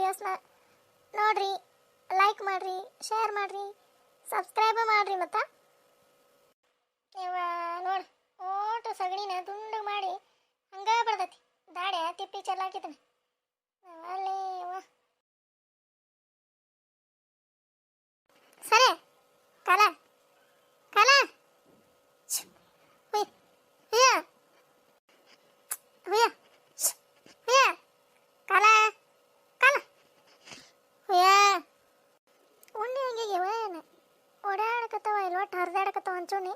ವಿಡಿಯೋಸ್ನ ನೋಡ್ರಿ, ಲೈಕ್ ಮಾಡ್ರಿ, ಶೇರ್ ಮಾಡ್ರಿ, ಸಬ್ಸ್ಕ್ರೈಬ್ ಮಾಡ್ರಿ. ಮತ್ತು ಇವ ನೋಡಿ ಓಟು ಸಗಣಿನ ದುಂಡು ಮಾಡಿ ಹಂಗೆ ಬರ್ತೈತಿ. ದಾಡೆ ತಿಪ್ಪಿ ಚೆಲ್ಲಾಕಿದ್ದಾನೆ ಅಲ್ಲಿ. ಸರಿ ಕಲ ಕಲ ಹುಯ್ ಹುಯ್ಯ ಹುಯ್ಯ ಹುಯ್ಯ ಕಲ ಕಲ ಹುಯ್ಯ ಉಣ್ಣೆ ಹಂಗಿಗ್ಯವ ಏನು ಓಡಾಡಕತ್ತವ ಇಲ್ಲಿ ಒಟ್ಟು ಹರಿದಾಡಕತ್ತವ ಹಂಚುಣ್ಣಿ.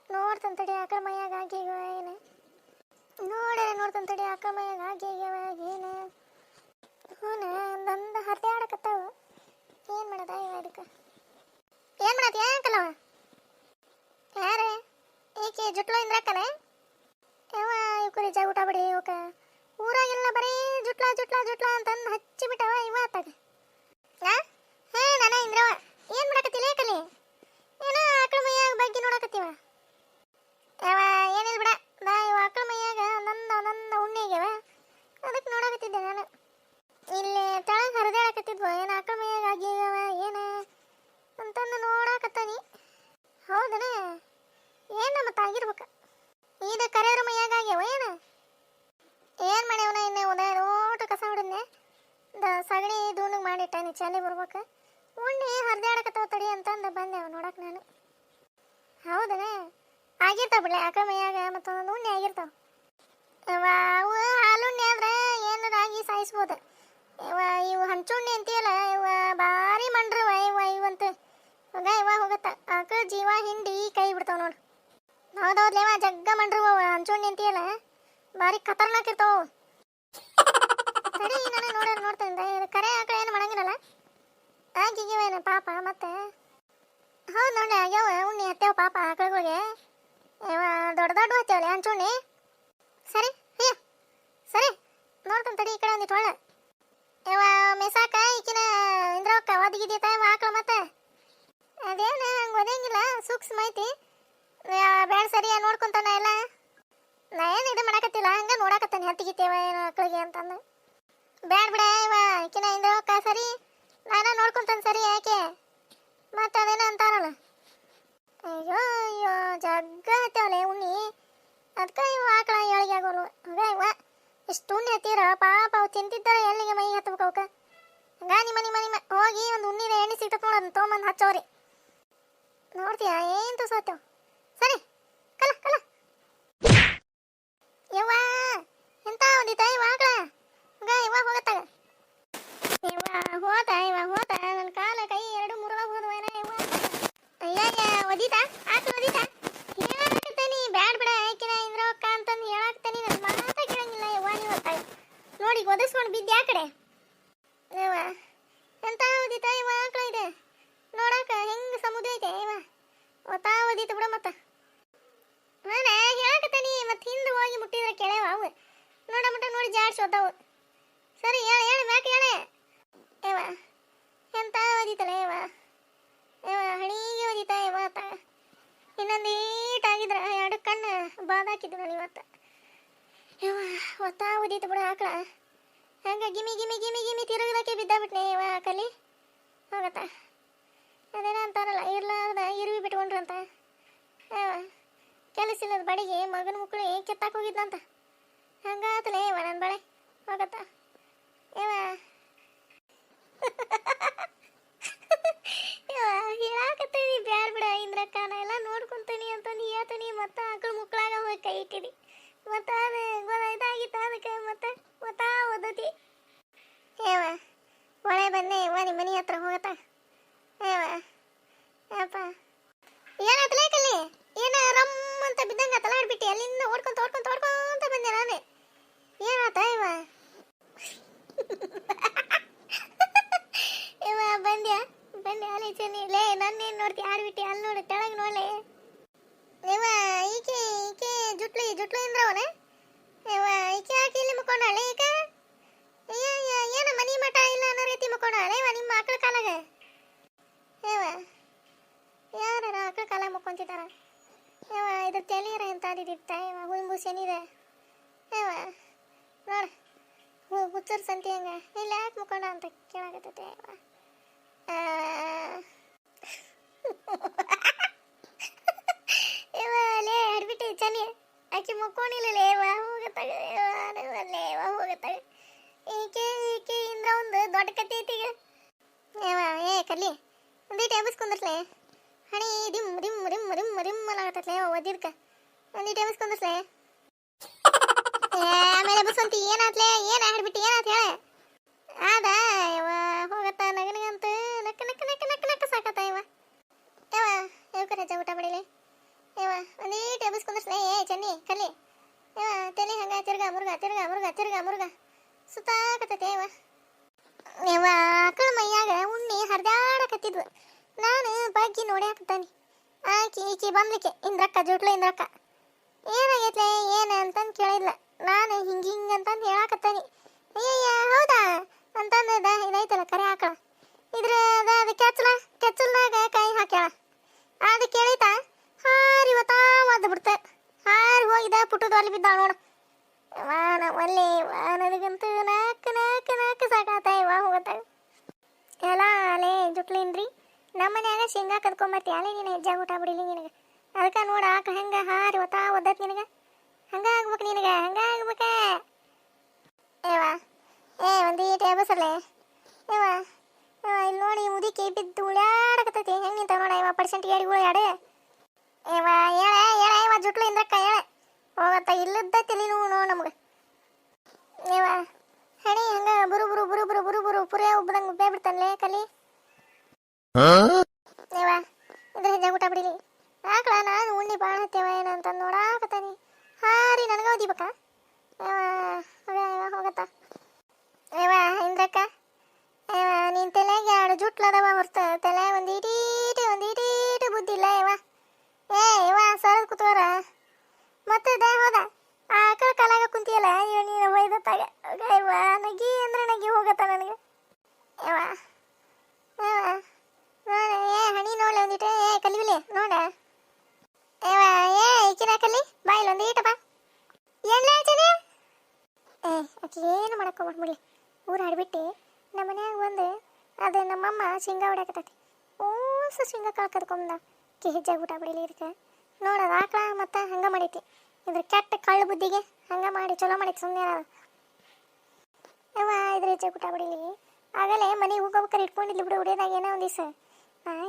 ನೋಡ್ತಂತಡಿ ಆಕಳ ಮೈಯಾಗ ಆಗ್ಯಾವ ಏನು ನೋಡ್ತಂತಡಿ ಆಕಳ ಮೈಯಾಗ ಆಗ್ಯಾವ ಏನು ನಂದು ಹರಿದಾಡಕತ್ತಾವ. ಏನು ಮಾಡೋದ ಇವ ಅದಕ್ಕೆ? ಏನು ಮಾಡತ್ತಿ ಯಾಕಲ್ಲವ? ಯಾರೇ ಈಕೆ ಜುಟ್ಲು ಇಂದ್ರಕ್ಕನೆ ಯಾವ ಇವ್ಕರಿ ಜಾಗ ಊಟ ಬಿಡಿ ಇವಕ್ಕ ಊರಾಗೆಲ್ಲ ಬರೀ ಜುಟ್ಲ ಜುಟ್ಲ ಜುಟ್ಲ ಅಂತಂದು ಹಚ್ಚಿಬಿಟ್ಟವ ಇವತ್ತಾಗ. ನಾನ ಇಂದ್ರವ ಏನು ಮಾಡಕತ್ತಿಲ್ಲ ಏಕಲಿ ಏನೋ ಆಕಳ ಮೈಯಾಗ ಬಗ್ಗೆ ನೋಡಕತ್ತೀವ. ಯಾವ ಏನಿಲ್ಲ ಬಿಡ, ನಾ ಇವ ಆಕಳ ಮೈಯಾಗ ಒಂದೊಂದು ಉಣ್ಣೆ ಆಗ್ಯಾವ, ಅದಕ್ಕೆ ನೋಡಕತ್ತಿದ್ದೆ ನಾನು. ಇಲ್ಲಿ ತೆಳಗೆ ಹರಿದಾಡಕತ್ತಿದ್ವ ಏನು ಆಕಳ ಮೈಯಾಗ ಆಗ್ಯಾವ ಏನು ಅಂತಂದು ನೋಡಕತ್ತಾನಿ. ಹೌದನ? ಏನು ಮತ್ತೆ ಆಗಿರ್ಬೇಕು. ಇದು ಕರೆಯವ್ರ ಮೈಯಾಗ ಆಗ್ಯಾವ ಏನು ಮಾಡ್ಯಾವನ? ಇನ್ನೇ ಓಟು ಕಸ ಹೊಡೆದ್ನೆ, ಸಗಣಿ ದೂಣಿಗೆ ಮಾಡಿಟ್ಟಾನಿ, ಚಳಿ ಬರ್ಬೇಕು. ಉಣ್ಣೆ ಹರಿದಾಡಕತ್ತಾವ ತಡಿ ಅಂತಂದು ಬಂದೆವು ನೋಡಕ್ಕೆ ನಾನು. ಹೌದನ? ಆಗಿರ್ತಾವ ಬಿಡ್ಲೆ ಆಕಳ ಮೈಯಾಗ ಮತ್ತೊಂದು ಉಣ್ಣೆ ಆಗಿರ್ತಾವ. ಅವು ಹಾಲುಣ್ಣೆ ಆದ್ರೆ ಏನಾರ ಆಗಿ ಸಾಯಿಸ್ಬೋದು. ಇವು ಹಂಚುಣ್ಣೆ ಅಂತೀಯಲ್ಲ ಇವ ಭಾರಿ ಮಂಡ್ರವ ಇವಂತ ಹೋಗತ್ತ ಆಕಳ ಜೀವ ಹಿಂಡಿ ಕೈ ಬಿಡ್ತಾವ ನೋಡು. ಹೌದೌದ್ಲೇವ ಜಗ್ಗ ಮಂಡ್ರವ ಹಂಚುಣ್ಣೆ ಅಂತೀಯಲ್ಲ ಭಾರಿ ಖತರ್ನಾಕ್ ಇರ್ತಾವ. ಸರಿ ನಾನು ನೋಡ್ತೇನೆ ಕರೆ ಆಕಳ ಏನು ಮಾಡಂಗಿರಲ್ಲ ಆಗಿಗ್ಯವೇನು ಪಾಪ. ಮತ್ತೆ ಹೌದು ನೋಡಿ ಆಗ್ಯಾವ ಉಣ್ಣೆ ಹತ್ತೇವ ಪಾಪ ಆಕಳಗಳಿಗೆ. ಇವ ದೊಡ್ಡ ಹತ್ತೇವಲ್ಲ ಹಂಚುಣ್ಣೆ. ಸರಿ ಸರಿ ನೋಡ್ತಾನೆ ತಡಿ ಈ ಕಡೆ ಒಂದಿಟ್ಟು ಒಳ್ಳೆ ಇವ ಮೆಸಾಕ ಈಕಿನ ಇಂದ್ರವಕ್ಕ ಒದಗಿದ್ದೀತ ಇವ ಆಕಳ. ಮತ್ತೆ ಅದೇನು ಹಂಗೆ ಒದಂಗಿಲ್ಲ, ಸೂಕ್ಷ್ಮ ಐತಿ. ಬ್ಯಾಡ ಸರಿ ನೋಡ್ಕೊಂತಾನ ಎಲ್ಲ. ನಾ ಏನು ಇದು ಮಾಡಕತ್ತಿಲ್ಲ, ಹಂಗೆ ನೋಡಕತ್ತಾನೆ ಹತ್ತಿಗಿತ್ತೇವ ಏನು ಆಕಳಿಗೆ ಅಂತಂದು. ಬ್ಯಾಡ ಬಿಡ ಇವ ಈಕಿನ ಇಂದ್ರವಕ್ಕ ಸರಿ ನಾನು ನೋಡ್ಕೊಂತಾನೆ ಸರಿ. ಯಾಕೆ ಮತ್ತೆ ಅದೇನೋ ಅಂತಾರಲ್ಲ ಅಯ್ಯೋ ಅಯ್ಯೋ ಜಗ್ಗ ಹತ್ತೇವಲ್ಲ ಉಣ್ಣಿ, ಅದಕ್ಕೆ ಇವ ಆಕಳ ಏಳಿಗೆ ಆಗೋಲ್ವ. ಹಂಗ ಇವ ಎಷ್ಟು ಉಣ್ಣೆ ಹತ್ತೀರ ಪಾಪ ಅವು ತಿಂತಿದ್ದಾರೆ ಎಲ್ಲಿಗೆ ಮೈ ಹತ್ಬೇಕು ಅವಕ್ಕ. ಹಂಗ ನಿಮ್ಮ ಹೋಗಿ ಒಂದು ಉಣ್ಣಿನ ಎಣ್ಣೆ ಸಿಗ್ತದೆ ನೋಡೋದು ತೊಗೊಂಬಂದು ಹಚ್ಚೋರಿ. ನೋಡ್ತೀಯ ಏನು ತುಸೋತೇವ್. ಸರಿ ಕಲ ಕಲ ಯವ್ವ ಎಂತ ಒಂದಿತ್ತ ಇವ ಆಕಳ. ಹಂಗ ಇವ ಹೋಗತ್ತಾಗ ಇವ ಹೋತ ನನ್ನ ಕಾಲ ಕೈ ಎರಡು ಮುರಿದಾಗ ಹೋದವೇನ ಇವ. ಅಯ್ಯ ಒದೀತಾ ಆಕಳ ಒದೀತಾ ಹೇಳಾಕತ್ತೇನಿ. ಬ್ಯಾಡ್ ಬಿಡ ಆಕಿನ ಇಂದ್ರವಕ್ಕ ಅಂತಂದು ಹೇಳಾಕ್ತೇನಿ. ನನ್ನ ಮಾತಾ ಕೇಳಂಗಿಲ್ಲ ಯವ್ವ ನೀವು ಹೊತ್ತಾಗ ನೋಡಿ ಒದಸ್ಕೊಂಡು ಬಿದ್ದೆ ಆ ಕಡೆ. ಯವ್ವ ಎಂತ ಓದಿತ ಇವ ಆಕಳ ಇದೆ ನೋಡಾಕ ಹೆಂಗೆ ಸಮುದ್ರ ಐತೆ ಇವ ಒತ್ತಾ ಓದಿತು ಬಿಡ. ಮತ್ತೆ ನಾನು ಹೇಳಾಕತ್ತೇನಿ ಮತ್ತೆ ಹಿಂದೆ ಹೋಗಿ ಮುಟ್ಟಿದ್ರೆ ಕೆಳೆವ ಅವು ನೋಡ ನೋಡಿ ಜಾಡ್ಸಿ ಹೋದವು. ಸರಿ ಹೇಳ ಮ್ಯಾಕೆ ಹೇಳೆ ಯವ್ವ ಎಂತ ಓದಿತಲ್ಲ ಯವ್ವ ಹಣಿಗೆ ಓದಿತ ಯವ್ವ. ಇನ್ನೊಂದು ಈಟಾಗಿದ್ರೆ ಎರಡು ಕಣ್ಣು ಬಾದಾಕಿದ್ದು ನಾನು ಇವತ್ತು. ಯವ್ವ ಒತ್ತಾ ಓದಿತು ಬಿಡ ಆಕಳ. ಹಂಗೆ ಗಿಮಿ ಗಿಮಿ ಗಿಮಿ ಗಿಮಿ ತಿರುಗದಕ್ಕೆ ಬಿದ್ದಾಬಿಟ್ನೆ ಇವ ಆಕಲಿ. ಹೋಗತ್ತ ಅದೇನ ಅಂತಾರಲ್ಲ ಇರ್ಲಾರ್ದ ಇರುವಿ ಬಿಟ್ಕೊಂಡ್ರಂತ. ಕೆಲಸ ಇಲ್ಲದ ಬಡಿಗೆ ಮಗನ ಮುಕ್ಕಳಿ ಕೆತ್ತಾಕ್ ಹೋಗಿದ್ನಂತ. ಹಂಗಾತಲೇ ಇವ ನನ್ನ ಬಳೆ ಹೋಗತ್ತ ಇವ ಹೇಳಾಕತ್ತೀನಿ ಬ್ಯಾಡ ಬಿಡ ಇಂದ್ರಕ್ಕ ನಾ ಎಲ್ಲ ನೋಡ್ಕೊಂತೀನಿ ಅಂತಂದು ಹೇಳ್ತೀನಿ. ಮತ್ತೆ ಆಕಳ ಮುಕ್ಕಳಾಗ ಹೋಗಿ ಕೈ ಇಟ್ಟಿನಿ. ಮತ್ತೆ ಅದು ಇದಾಗಿತ್ತು ಅದಕ್ಕೆ ಮತ್ತೆ ಒತ್ತಾ ಓದತಿ ಏವ ಒಳೆ ಬಂದೆ ಇವ ನಿಮ್ಮ ಮನೆ ಹತ್ರ ಹೋಗತ್ತ ಏವ ಯಪ್ಪ ಏನಾಯ್ತಲೇ ಕಲ್ಲಿ ಏನ ರಮ್ ಅಂತ ಬಿದ್ದಂಗ ತಲಾಡ್ಬಿಟ್ಟು ಅಲ್ಲಿಂದ ಓಡ್ಕೊಂತ ಬಂದೆ ನಾನು. ಏನಾತ ಇವ ಇವ ಬಂದೆ ಅಲ್ಲಿ ಚೆನ್ನಿ ಲೇ ನನ್ನೇನು ನೋಡ್ತಿ ಆಡ್ಬಿಟ್ಟು ಅಲ್ಲಿ ನೋಡಿ ತೆಳಗೆ ನೋಡ್ಲೆ ಇವ ಈಕೆ ಜುಟ್ಲು ಇಂದ್ರವನ ಇವ ಈಕೆ ಹಾಕಿ ಇಲ್ಲಿ ಮುಕ್ಕೊಂಡಾಳೆ ಈಗ. ಏನು ಮನಿ ಮಠ ಇಲ್ಲ ಅನ್ನೋ ರೀತಿ ಮುಕ್ಕೊಂಡಾಳೆ ಇವ ನಿಮ್ಮ ಆಕಳ ಕಾಲಾಗ. ಇವ ಯಾರ ಆಕಳ ಕಾಲಾಗ ಮುಕ್ಕೊಂತಿದ್ದಾರ ಇವ ಇದ್ರ ತಲೀರ ಎಂತ ಆದಿತ್ತ ಇವ ಹುಂಬು ಶನಿದೆ ಇವ ನೋಡ ಹುಚ್ಚರ್ ಸಂತಿ ಹಂಗ ಇಲ್ಲ ಯಾಕೆ ಮುಖಂಡ ಅಂತ ಕೇಳಾಕತ್ತೈತೆ ಲೇ ಹಡ್ಬಿಟ್ಟು ಚನಿ ಆಕೆ ಮುಕ್ಕೋಣಿಲ್ಲ ಲೇವ ಹೋಗತ್ತಾಗ ಲೇವ ಹೋಗತ್ತಾಗ ಈಕೆ ಇಂದ್ರ ಒಂದು ದೊಡ್ಡ ಕತೆ ಐತಿ ಈಗ ಏ ಕಲ್ಲಿ ಒಂದೀಟು ಎಬ್ಬಿಸ್ಕೊಂಡ್ರಸ್ಲೆ ಹಣಿ ರಿಮ್ ರಿಮ್ ರಿಮ್ ರಿಮ್ ರಿಮ್ ಅಲಾಗತ್ತಲೆ ಒದಿರ್ಕ ಒಂದೀಟು ಎಬ್ಬಿಸ್ಕೊಂಡ್ರಸ್ಲೆ ಆಮೇಲೆ ಎಬ್ಬಿಸ್ಕೊಂತಿ ಏನಾತ್ಲೆ ಏನ ಹಾಡ್ಬಿಟ್ಟು ಏನಾತ್ ಹೇಳ ಆದ ಹೋಗತ್ತ ನಗನಗಂತ ನಕ್ಕ ನಕ್ಕ ನಕ್ಕ ನಕ್ಕ ನಕ್ಕ ಸಾಕತ್ತ ಇವಕರೆ ಊಟ ಬಡಿಲಿ ಒಂದೀಟು ಎಬ್ಬಿಸ್ಕೊಂಡ್ರಸ್ಲೆ ಏ ಚನ್ನಿ ಕಲ್ಲಿ ತಲೆ ಹಂಗ ತಿರ್ಗ ಮುರುಗ ತಿರ್ಗ ಮುರುಗ ತಿರ್ಗ ಮುರುಗ ಸುತ್ತಾಕತ್ತೈತೆ ಆಕಳ ಮೈಯಾಗ ಉಣ್ಣಿ ಹರಿದಾಡಕತ್ತಿದ್ವು ನಾನು ಬಗ್ಗಿ ನೋಡಿ ಹಾಕ್ತಾನೆ ಈಕಿ ಬಂದಕ್ಕೆ ಇಂದ್ರಕ್ಕ ಜುಟ್ಲು ಇಂದ್ರಕ್ಕ ಏನಾಗೈತ್ಲೆ ಏನು ಅಂತಂದು ಕೇಳಿದ್ಲ ನಾನು ಹಿಂಗಂತಂದು ಹೇಳಾಕತ್ತಾನೆ ಅಯ್ಯಯ್ಯ ಹೌದಾ ಅಂತಂದ ಇದೈತಲ್ಲ ಕರೆ ಆಕಳ ಅದು ಕೆಚ್ಚಲ್ದಾಗ ಕೈ ಹಾಕ್ಯಾಳ ಅದು ಕೇಳಿತಾ ಹಾರಿ ಒದ್ದು ಬಿಡ್ತ ಹಾರಿ ಹೋಗಿದ ಪುಟ್ಟದ ಅಲ್ಲಿ ಬಿದ್ದಾಳ ನೋಡು ಒಳ್ಳೆ ನನಗಂತೂ ನಾಲ್ಕು ಸಾಕಾತ ಹೋಗತ್ತಾಗ ಎಲ್ಲ ಅಲೇ ಜುಟ್ಲೇನ್ರಿ ನಮ್ಮ ಮನ್ಯಾಗ ಶೇಂಗಾ ಕದ್ಕೊಂಬರ್ತಿ ಅಲ್ಲೇ ನೀನು ಹೆಜ್ಜಾಗ ಊಟ ಬಿಡಿಲಿ ನಿನಗೆ ಅದಕ್ಕೆ ನೋಡ ಆಕ ಹೆಂಗೆ ಹಾರಿ ಒದ್ದತ್ ನಿನಗೆ ಹಂಗ ಆಗ್ಬೇಕು ನಿನಗೆ ಹಂಗ ಆಗ್ಬೇಕ ಒಂದೀಟು ಎಬಸರ್ಲೆ ಇಲ್ಲಿ ನೋಡಿ ಮುದಿಕೆ ಬಿದ್ದು ಉಳ್ಯಾಡಕತ್ತೈತಿ ಹೆಂಗೆ ನಿಂತ ನೋಡ ಪರ್ಸೆಂಟ್ ಏಡಿಗಳು ಯಾಡು ಹೇಳ ಜುಟ್ಲು ಇಂದ್ರಕ್ಕ ಹೇಳ ಹೋಗತ್ತ ಇಲ್ಲದ ತಿಳಿ ನೋಡು ನಮ್ಗೆ ಹಣಿ ಹಂಗ ಬುರು ಬುರು ಬುರು ಬುರು ಬುರು ಬುರು ಪುರೇ ಉಬ್ಬದಂಗೆ ಉಬ್ಬೇ ಬಿಡ್ತಾನಲೇ ಕಲಿ ಇದ್ರ ಹೆಜ್ಜೆ ಊಟ ಬಿಡಿಲಿ ಆಕಳ ನಾನು ಉಣ್ಣಿ ಬಾಳ ಹತ್ತೇವ ಏನಂತ ನೋಡಾಕತ್ತಾನಿ ಹಾರಿ ನನಗ ಓದಿಬೇಕ ಹೋಗತ್ತ ಇಂದ್ರಕ್ಕ ನಿನ್ ತಲೆಗೆ 2 ಜುಟ್ಲದವ ಹೊರ್ತ ತಲೆ ಒಂದೀಟೀಟು ಬುದ್ಧಿ ಇಲ್ಲ ಸರದ್ ಕೂತವರ ಮತ್ತೆ ಹೋದ ಆಕಳ ಕಾಲಾಗ ಕುಂತಿಯಲ್ಲ ನೀನು ಒಯ್ದತ್ತಾಗ ನಗಿ ಅಂದ್ರೆ ನಗಿ ಹೋಗತ್ತ ನನಗೆ ಹಣಿ ನೋಡ್ಲೆ ಒಂದಿಟ್ಟು ಕಲಿವಿಲೆ ನೋಡ ಈಕಿನ ಕಲಿ ಬಾಯಿಲ್ ಒಂದೀಟ ಬಾ ಏನ್ಲಾಚನೆ ಆಕೆ ಏನು ಮಾಡಕ್ಕೆ ಹೋಗ್ಬಿಡ್ಲಿ ಊರು ಆಡ್ಬಿಟ್ಟು ನಮ್ಮ ಮನ್ಯಾಗ ಒಂದು ಅದು ನಮ್ಮಮ್ಮ ಶೇಂಗಾ ಹೊಡ್ಯಾಕತ್ತೈತಿ ಓಸು ಶೇಂಗಾ ಕಾಳು ಕದ್ಕೊಂಬಂದ ಹೆಜ್ಜಾಗ ಊಟ ಬಿಡಿಲಿ ಇದಕ್ಕೆ ನೋಡೋದು ಆಕಳ ಮತ್ತು ಹಂಗೆ ಮಾಡೈತಿ ಇದ್ರ ಕೆಟ್ಟ ಕಳ್ಳು ಬುದ್ಧಿಗೆ ಹಂಗೆ ಮಾಡಿ ಚಲೋ ಮಾಡೈತಿ ಸುಮ್ಮನೆ ಇದ್ರ ಹೆಜ್ಜಾಗ ಊಟ ಬಿಡಿಲಿ ಆಗಲೇ ಮನೆಗೆ ಹೋಗ್ಬೇಕಾರೆ ಇಟ್ಕೊಂಡಿದ್ಲಿ ಬಿಡು ಹೊಡಿಯೋದಾಗ ಏನೋ ಒಂದು ದಿವಸ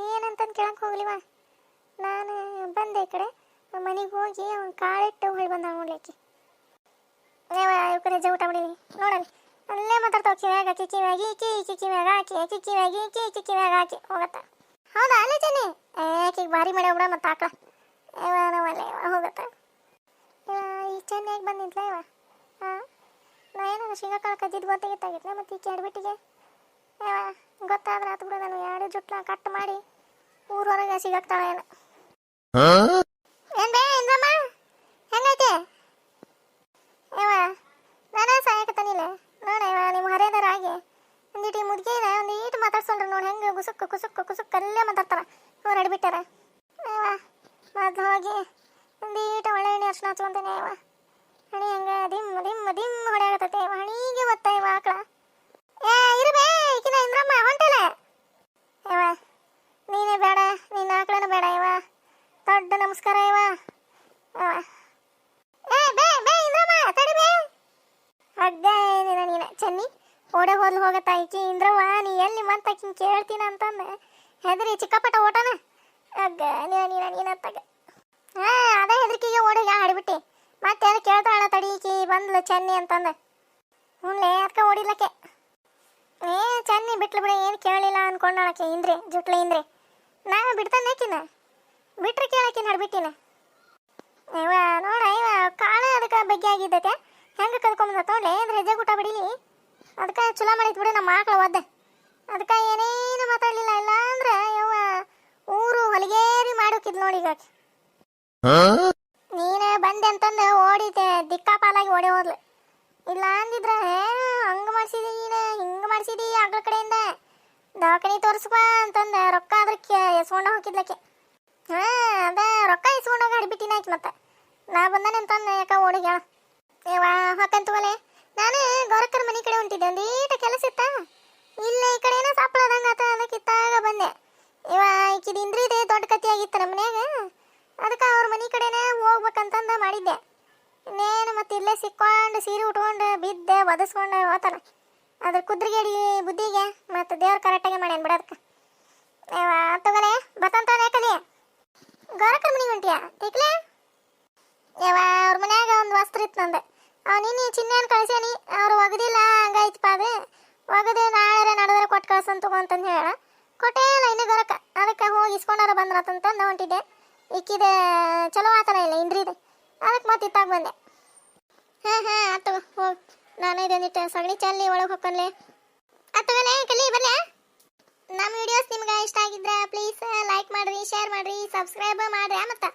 ಏನಂತಂದು ಕೇಳಕ್ಕೆ ಹೋಗ್ಲಿವ ನಾನು ಬಂದೆ ಈ ಕಡೆ ಮನೆಗೆ ಹೋಗಿ ಅವ್ನು ಕಾಳಿಟ್ಟು ಹೊಳಿ ಬಂದ ನೋಡ್ಲಿಕ್ಕೆ ಇವಕ್ಕೆ ಹೆಜ್ಜೆ ಊಟ ಬಿಡಿಲಿ ನೋಡಲಿ ಅಲ್ಲೇ ಮಾತಾಡ್ತಾವ ಕಿವ್ಯಾಗ ಹಾಕಿ ಕಿವ್ಯಾಗಿ ಕಿವ್ಯಾಗ ಹಾಕಿ ಕಿವ್ಯಾಗ ಹಾಕಿ ಹೋಗತ್ತ ಹೌದಾ ಅಲ್ಲೇ ಚೆನ್ನಿ ಆಕಿಗೆ ಭಾರಿ ಮಾಡ್ಯಾವ ಬಿಡ ಮತ್ತು ಆಕಳ ಹೋಗತ್ತ ಈ ಚೆನ್ನಿಯಾಗಿ ಬಂದಿದ್ಲ ನಾ ಏನೋ ಶೇಂಗಾ ಕಾಳು ಕದ್ದಿದ್ದು ಗೊತ್ತಾಗಿತ್ತಾಗಿತ್ತಲ್ಲ ಮತ್ತು ಈಕೆ ಆಡ್ಬಿಟ್ಟಿಗೆ ಗೊತ್ತಾದ್ರೆ ಆತು ಬಿಡು ನಾನು 2 ಜುಟ್ಲ ಕಟ್ ಮಾಡಿ ಊರೊಳಗೆ ಸಿಗಾಕ್ತಾಳ ಏನು ಏನ್ ಬೇ ಇಂದ್ರಮ್ಮ ಹೆಂಗೈತೆ ನಾನೇ ಸಾಯಕತ್ತಾನಿಲ್ಲ ನೋಡ ನಿಮ್ಮ ಹರಿಯದಾರ ಆಗಿ ಒಂದೀಟು ಮುದ್ಗಿನ ಒಂದೀಟು ಮಾತಾಡ್ಸೊಂಡ್ರೆ ನೋಡಿ ಹೆಂಗೆ ಕುಸುಕ್ ಅಲ್ಲೇ ಮಾತಾಡ್ತಾರ ಅವ್ರು ಅಡ್ಬಿಟ್ಟಾರ ಮೊದ್ಲು ಹೋಗಿ ಒಂದೀಟು ಒಳ್ಳೆ ಎಣ್ಣೆ ಅರ್ಶನ ಹಚ್ಕೊಂತಾನೆ ಹಣಿ ಹಂಗೆ ದಿಮ್ ಹೊಡೆಯಾಗತ್ತೈತೆ ಹಣಿಗೆ ಒತ್ತ ಆಕಳ ಇರ್ಬೇ ಈಕಿನ ಇಂದ್ರಮ್ಮ ಹೊಂಟಲ್ಲ ನೀನೇ ಬೇಡ ನೀನು ಆಕಳನ ಬೇಡ ದೊಡ್ಡ ನಮಸ್ಕಾರ ಬೇ ಇಂದ್ರಮ್ಮ ತಡಿಬೇ ಹಗ್ಗ ಏನಿಲ್ಲ ನೀನು ಚೆನ್ನಿ ಓಡೆ ಹೋದ್ಲು ಹೋಗತ್ತ ಈಕಿ ಇಂದ್ರವ್ವ ನೀ ಎಲ್ಲಿ ಮತ್ತೆ ಆಕಿನ ಕೇಳ್ತೀನ ಅಂತಂದು ಹೆದರಿ ಚಿಕ್ಕಪಟ್ಟ ಓಟನ ಹಗ್ಗ ನೀನತ್ತಾಗ ಅದೇ ಹೆದರಿಕೆಗೆ ಓಡಿಗೆ ಆಡ್ಬಿಟ್ಟು ಮತ್ತೆ ಯಾರು ಕೇಳ್ತಾಳ ತಡಿ ಈಕಿ ಬಂದ್ಲು ಚೆನ್ನಿ ಅಂತಂದು ಹ್ಞೂ ಅದಕ್ಕೆ ಓಡಿಲಕ್ಕೆ ಚೆನ್ನಿ ಬಿಟ್ಲು ಬಿಡ ಏನು ಕೇಳಲಿಲ್ಲ ಅನ್ಕೊಂಡಾಳಕ್ಕೆ ಜುಟ್ಲೆ ನಾನು ಬಿಡ್ತಾನೆ ಆಕಿನ ಬಿಟ್ರೆ ಕೇಳಾಕಿನ ಹಡ್ಬಿಟ್ಟಿನ ನೋಡ ಕಾಳ ಅದಕ್ಕೆ ಬಗ್ಗೆ ಆಗಿದ್ದೈತೆ ಹೆಂಗೆ ಕದ್ಕೊಂಬಂದ ನೋಡ್ಲಿ ಅಂದ್ರೆ ಹೆಜ್ಜೆ ಊಟ ಬಿಡಿಲಿ ಅದಕ್ಕೆ ಚಲೋ ಮಾಡಿತ್ ಬಿಡು ನಮ್ಮ ಆಕಳ ಒದ್ದೆ ಅದಕ್ಕೆ ಏನೇನು ಮಾತಾಡಲಿಲ್ಲ ಇಲ್ಲ ಅಂದ್ರೆ ಊರು ಹೊಲಿಗೇರಿ ಮಾಡೋಕಿದ್ ನೋಡಿ ಈಗ ನೀನು ಬಂದೆ ಅಂತಂದು ಓಡಿತೆ ದಿಕ್ಕಾಪಾಲಾಗಿ ಓಡಿ ಹೋದ್ಲು ಇಲ್ಲ ಅಂದಿದ್ರೆ ಹಂಗೆ ಮಾಡಿಸಿದಿ ನೀನು ಹಿಂಗೆ ಮಾಡಿಸಿದಿ ಆಕಳ ಕಡೆಯಿಂದ ದವಾಖಾನೆ ತೋರಿಸ್ಬಾ ಅಂತಂದು ರೊಕ್ಕ ಅದಕ್ಕೆ ಎಸ್ಕೊಂಡು ಹೋಗಿದ್ಲಕ್ಕೆ ಅದ ರೊಕ್ಕ ಇಸ್ಕೊಂಡೋಗಿ ಹಡಿಬಿಟ್ಟಿನ ಆಯ್ತು ಮತ್ತೆ ನಾ ಬಂದಾನೆ ಅಂತಂದು ಯಾಕೆ ಓಡಿಗ ಹಾಕಂತವಲೆ ನಾನು ಗೌರಕ್ಕರ ಮನೆ ಕಡೆ ಹೊಂಟಿದ್ದೆ, ಒಂದೀಟ ಕೆಲಸ ಇತ್ತ. ಇಲ್ಲೇ ಈ ಕಡೆ ಏನೋ ಸಾಪ್ಳದಂಗ ಆತ, ಅದಕ್ಕೆ ಇತ್ತಾಗ ಬಂದೆ. ಈಕಿದ ಇಂದ್ರಿದೆ ದೊಡ್ಡ ಕತಿ ಆಗಿತ್ತು ನಮ್ಮ ಮನ್ಯಾಗ, ಅದಕ್ಕೆ ಅವ್ರ ಮನೆ ಕಡೆನೇ ಹೋಗ್ಬೇಕಂತಂದ ಮಾಡಿದ್ದೆ. ಇನ್ನೇನು ಮತ್ತೆ ಇಲ್ಲೇ ಸಿಕ್ಕೊಂಡು ಸೀರೆ ಉಟ್ಕೊಂಡು ಬಿದ್ದೆ ಒದಸ್ಕೊಂಡು ಹೋತಾನ. ಅದ್ರ ಕುದ್ರಿಗೇಡಿ ಬುದ್ಧಿಗೆ ಮತ್ತು ದೇವ್ರ ಕರೆಕ್ಟಾಗಿ ಮಾಡ್ಯಾನ ಬಿಡೋದಕ್ಕೆ. ತಗೋಲೆ ಬರ್ತಂತಾನೆ ಕಲಿ. ಗೌರಕ್ಕರ ಮನೆಗೆ ಹೊಂಟಿಯಾ ತಿಕ್ಲೆ? ಅವ್ರ ಮನ್ಯಾಗ ಒಂದು ವಸ್ತ್ರ ಇತ್ತು ನಂದು, ನಿನ್ನೆ ಚಿನ್ನನ್ ಕಳ್ಸೇನಿ. ಅವ್ರು ಒಗದಿಲ್ಲ, ಹಂಗಾಯ್ತಪ್ಪ ಅದು ಒಗದು ನಾಳೆ ನಡೆದ್ರೆ ಕೊಟ್ಟು ಕಳ್ಸಂತ ತಗೊಂತಂದು ಹೇಳ ಕೊಟ್ಟೇ ಇಲ್ಲ ಇನ್ನು ಗೌರಕ್ಕ. ಅದಕ್ಕೆ ಹೋಗಿ ಇಸ್ಕೊಂಡಾರ ಬಂದ್ರತಂತಂದು ಹೊಂಟಿದ್ದೆ. ಇಕ್ಕಿದ ಚಲೋ ಆತನ ಇಲ್ಲ ಇಂದ್ರಿದೆ, ಅದಕ್ಕೆ ಮತ್ತೆ ಇತ್ತಾಗ ಬಂದೆ. ಹಾಂ ಆತು ಹೋಗಿ, ನಾನು ಇದೊಂದಿಟ್ಟು ಸಗಣಿ ಚಲ್ಲಿ ಒಳಗೆ ಹೊಕ್ಕನ್ಲೆ. ಆತಗಲೇ ಕಲಿ ಬರ್ಲೆ. ನಮ್ಮ ವಿಡಿಯೋಸ್ ನಿಮ್ಗೆ ಇಷ್ಟ ಆಗಿದ್ರೆ ಪ್ಲೀಸ್ ಲೈಕ್ ಮಾಡಿರಿ, ಶೇರ್ ಮಾಡಿರಿ, ಸಬ್ಸ್ಕ್ರೈಬ್ ಮಾಡಿರಿ. ಮತ್ತೆ